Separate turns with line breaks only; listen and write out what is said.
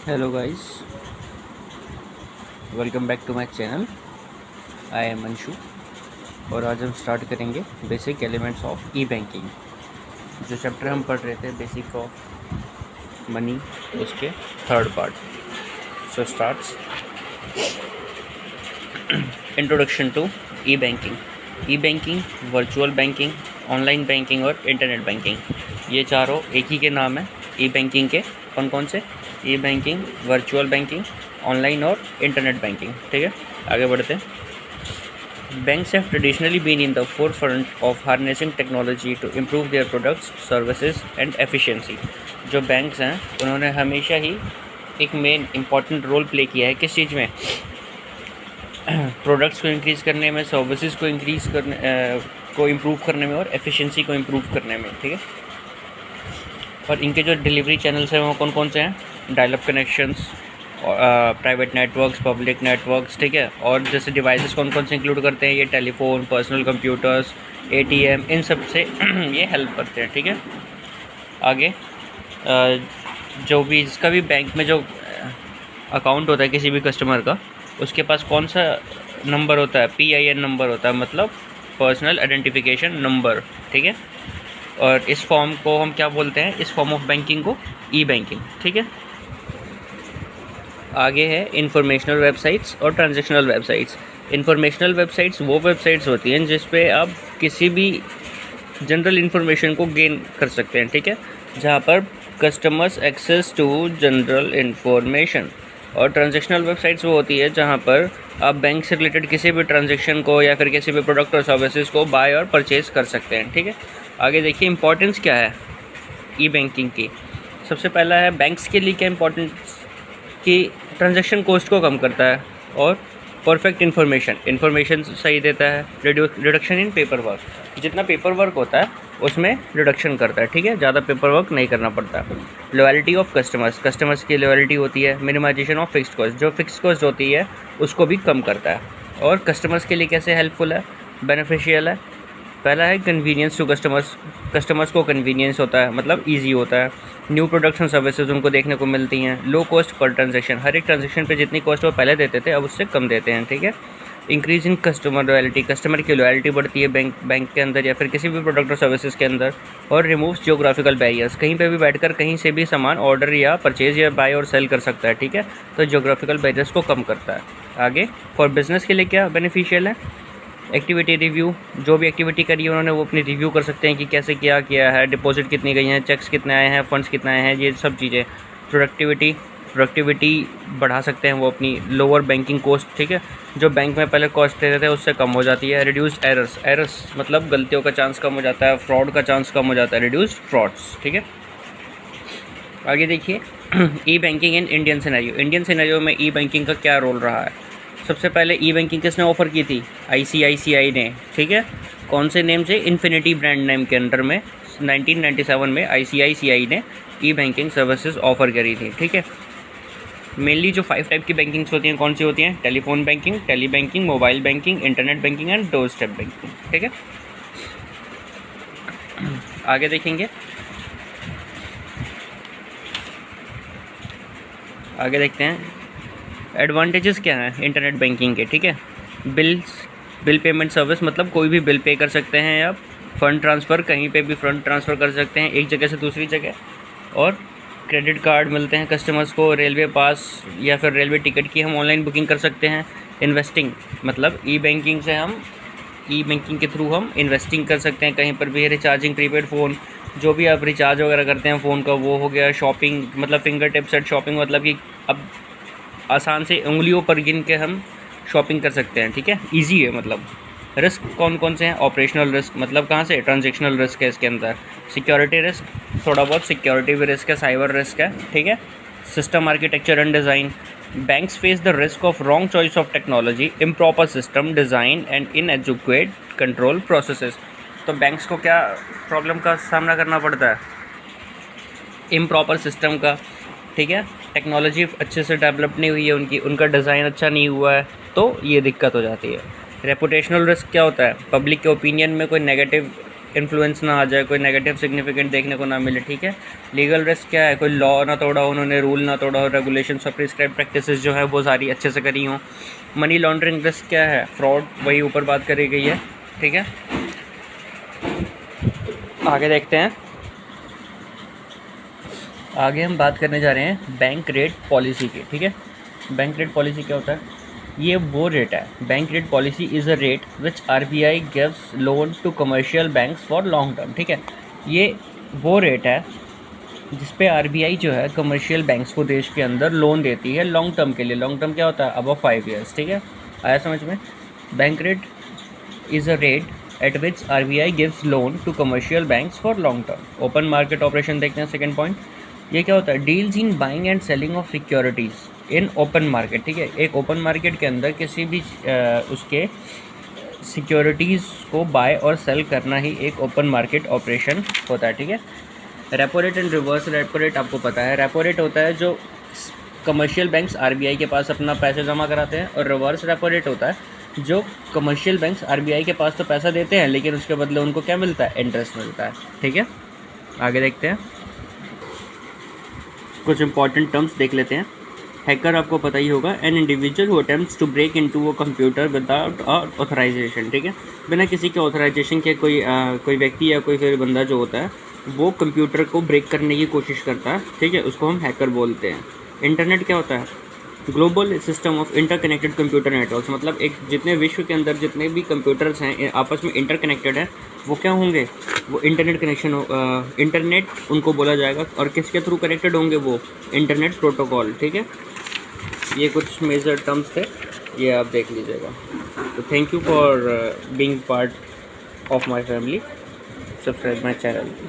Hello guys, welcome back to my channel. I am Anshu और आज हम स्टार्ट करेंगे basic elements of E banking. जो चैप्टर हम पढ़ रहे थे बेसिक ऑफ मनी, उसके third part. So starts introduction to E banking. E banking, virtual banking, online banking और इंटरनेट बैंकिंग, ये चारों एक ही के नाम है ई बैंकिंग के। कौन कौन से? ई बैंकिंग, वर्चुअल बैंकिंग, ऑनलाइन और इंटरनेट बैंकिंग। ठीक है, आगे बढ़ते हैं। Banks have traditionally been in the forefront of harnessing technology to improve their products, services and efficiency. जो बैंक्स हैं उन्होंने हमेशा ही एक मेन इम्पॉर्टेंट रोल प्ले किया है किस चीज़ में? प्रोडक्ट्स को इंक्रीज़ करने में, सर्विसेज को इंक्रीज़ करने को इम्प्रूव करने में और एफिशिएंसी को इम्प्रूव करने में। ठीक है, और इनके जो डिलीवरी चैनल्स हैं वो कौन कौन से हैं? Dial up connections, private networks, public networks. ठीक है, और जैसे डिवाइसेस कौन कौन से इंक्लूड करते हैं? ये टेलीफोन, पर्सनल कंप्यूटर्स, एटीएम, इन सब से ये हेल्प करते हैं। ठीक है, आगे जो भी जिसका भी बैंक में जो अकाउंट होता है किसी भी कस्टमर का, उसके पास कौन सा नंबर होता है? PIN नंबर होता है, मतलब पर्सनल आइडेंटिफिकेशन नंबर। ठीक है, और इस फॉर्म को हम क्या बोलते हैं? इस फॉर्म ऑफ बैंकिंग को ई बैंकिंग। ठीक है, आगे है इंफॉर्मेशनल वेबसाइट्स और ट्रांजैक्शनल वेबसाइट्स। इंफॉर्मेशनल वेबसाइट्स वो वेबसाइट्स होती हैं जिस पे आप किसी भी जनरल इन्फॉर्मेशन को गेन कर सकते हैं। ठीक है, जहाँ पर customers access to general information. और ट्रांजैक्शनल वेबसाइट्स वो होती है जहाँ पर आप बैंक से रिलेटेड किसी भी ट्रांजैक्शन को या फिर किसी भी प्रोडक्ट और सर्विसेज को बाय और परचेज कर सकते हैं। ठीक है, आगे देखिए इंपॉर्टेंस क्या है ई बैंकिंग की। सबसे पहला है बैंक्स के लिए क्या इंपॉर्टेंस कि ट्रांजैक्शन कॉस्ट को कम करता है और परफेक्ट इन्फॉर्मेशन सही देता है। रिडक्शन इन पेपर वर्क, जितना पेपर वर्क होता है उसमें रिडक्शन करता है। ठीक है, ज़्यादा पेपर वर्क नहीं करना पड़ता। लॉयल्टी ऑफ कस्टमर्स की लॉयल्टी होती है। मिनिमाइजेशन ऑफ फिक्स्ड कॉस्ट, जो फिक्स्ड कॉस्ट होती है उसको भी कम करता है। और कस्टमर्स के लिए कैसे हेल्पफुल है, बेनिफिशियल है? पहला है कन्वीनियंस टू कस्टमर्स को कन्वीनियंस होता है, मतलब ईजी होता है। न्यू प्रोडक्ट्स एंड सर्विसेज उनको देखने को मिलती हैं। लो कॉस्ट पर ट्रांजैक्शन, हर एक ट्रांजैक्शन पे जितनी कॉस्ट वो पहले देते थे अब उससे कम देते हैं। ठीक है, increase in customer loyalty, customer की लॉयल्टी बढ़ती है बैंक के अंदर या फिर किसी भी प्रोडक्ट और सर्विसेज के अंदर। और रिमूव्स जियोग्राफिकल बैरियर्स, कहीं पे भी बैठकर कहीं से भी सामान ऑर्डर या परचेज या बाय और सेल कर सकता है। ठीक है, तो जियोग्राफिकल बैरियर्स को कम करता है। आगे फॉर बिजनेस के लिए क्या बेनिफिशियल है? एक्टिविटी रिव्यू, जो भी एक्टिविटी करी है उन्होंने वो अपनी रिव्यू कर सकते हैं कि कैसे क्या किया है, डिपॉजिट कितनी गई हैं, चेक्स कितने आए हैं, फंड्स कितने आए हैं, ये सब चीज़ें। प्रोडक्टिविटी बढ़ा सकते हैं वो अपनी। लोअर बैंकिंग कॉस्ट, ठीक है, जो बैंक में पहले कॉस्ट लेते थे उससे कम हो जाती है। रिड्यूस्ड एरर्स मतलब गलतियों का चांस कम हो जाता है, फ्रॉड का चांस कम हो जाता है, रिड्यूस्ड फ्रॉड्स। ठीक है, आगे देखिए ई बैंकिंग इन इंडियन सिनेरियो में ई बैंकिंग का क्या रोल रहा है? सबसे पहले ई बैंकिंग किसने ऑफ़र की थी? ICICI ने। ठीक है, कौन से नेम से? इन्फिनिटी ब्रांड नेम के अंडर में 1997 में ICICI ने ई बैंकिंग सर्विसेज ऑफ़र करी थी। ठीक है, मेनली जो 5 टाइप की बैंकिंग्स होती हैं कौन सी होती हैं? Telephone banking, tele banking, mobile banking, internet banking and door step banking. ठीक है, आगे देखेंगे, आगे देखते हैं एडवांटेजेस क्या हैं इंटरनेट बैंकिंग के। ठीक है, बिल पेमेंट सर्विस, मतलब कोई भी बिल पे कर सकते हैं आप। फ़ंड ट्रांसफ़र, कहीं पे भी फ़ंड ट्रांसफ़र कर सकते हैं एक जगह से दूसरी जगह। और क्रेडिट कार्ड मिलते हैं कस्टमर्स को। रेलवे पास या फिर रेलवे टिकट की हम ऑनलाइन बुकिंग कर सकते हैं। इन्वेस्टिंग, मतलब ई बैंकिंग के थ्रू हम इन्वेस्टिंग कर सकते हैं कहीं पर भी। रिचार्जिंग प्रीपेड फ़ोन, जो भी आप रिचार्ज वगैरह करते हैं फ़ोन का वो हो गया। शॉपिंग, मतलब फिंगर टिप सेट शॉपिंग, मतलब कि अब आसान से उंगलियों पर गिन के हम शॉपिंग कर सकते हैं। ठीक है, इजी है मतलब। रिस्क कौन कौन से हैं? ऑपरेशनल रिस्क, मतलब कहाँ से? ट्रांजैक्शनल रिस्क है इसके अंदर। सिक्योरिटी रिस्क, थोड़ा बहुत सिक्योरिटी भी रिस्क है, साइबर रिस्क है। ठीक है, system architecture and design, banks face the risk of wrong choice of technology, improper system design and inadequate control processes. तो बैंक्स को क्या प्रॉब्लम का सामना करना पड़ता है? इम्प्रॉपर सिस्टम का। ठीक है, टेक्नोलॉजी अच्छे से डेवलप नहीं हुई है उनका डिज़ाइन अच्छा नहीं हुआ है, तो ये दिक्कत हो जाती है। रेपुटेशनल रिस्क क्या होता है? पब्लिक के ओपिनियन में कोई नेगेटिव इन्फ्लुएंस ना आ जाए, कोई नेगेटिव सिग्निफिकेंट देखने को ना मिले, ठीक है। लीगल रिस्क क्या है, कोई लॉ ना तोड़ा हो उन्होंने, रूल ना तोड़ा हो, रेगुलेशंस और प्रिस्क्राइब प्रैक्टिसेस जो है वो सारी अच्छे से करी हों। मनी लॉन्ड्रिंग रिस्क क्या है, फ्रॉड, वही ऊपर बात करी गई है, ठीक है। आगे देखते हैं, आगे हम बात करने जा रहे हैं बैंक रेट पॉलिसी की, ठीक है। बैंक रेट पॉलिसी क्या होता है, ये वो रेट है, bank rate policy is a rate which RBI gives loan to commercial banks for long term, ठीक है। ये वो रेट है जिस पे आरबीआई जो है कमर्शियल बैंक्स को देश के अंदर लोन देती है लॉन्ग टर्म के लिए। लॉन्ग टर्म क्या होता है, अबव 5 ईयर्स, ठीक है। आया समझ में। Bank rate is a rate at which RBI gives loan to commercial banks for long term. Open market operation देखते हैं, सेकेंड पॉइंट। ये क्या होता है, deals in buying and selling of securities in open market, ठीक है। एक open market के अंदर किसी भी उसके सिक्योरिटीज़ को बाय और सेल करना ही एक ओपन मार्केट ऑपरेशन होता है, ठीक है। Repo rate and reverse repo rate आपको पता है। रेपो रेट होता है जो कमर्शियल बैंक्स आरबीआई के पास अपना पैसे जमा कराते हैं, और रिवर्स रेपो रेट होता है जो कमर्शियल बैंक्स आरबीआई के पास तो पैसा देते हैं लेकिन उसके बदले उनको क्या मिलता है, इंटरेस्ट मिलता है, ठीक है। आगे देखते हैं, कुछ इंपॉर्टेंट टर्म्स देख लेते हैं। हैकर आपको पता ही होगा, an individual who attempts to break into a computer without authorization, ठीक है। बिना किसी के ऑथराइजेशन के कोई व्यक्ति या कोई फिर बंदा जो होता है वो कंप्यूटर को ब्रेक करने की कोशिश करता है, ठीक है, उसको हम हैकर बोलते हैं। इंटरनेट क्या होता है, global system of interconnected computer networks, मतलब एक जितने विश्व के अंदर जितने भी कंप्यूटर्स हैं आपस में इंटरकनेक्टेड हैं, वो क्या होंगे, वो इंटरनेट कनेक्शन इंटरनेट उनको बोला जाएगा। और किसके थ्रू कनेक्टेड होंगे, वो इंटरनेट प्रोटोकॉल, ठीक है। ये कुछ मेजर टर्म्स थे, ये आप देख लीजिएगा। तो thank you for being part of my family, subscribe my channel.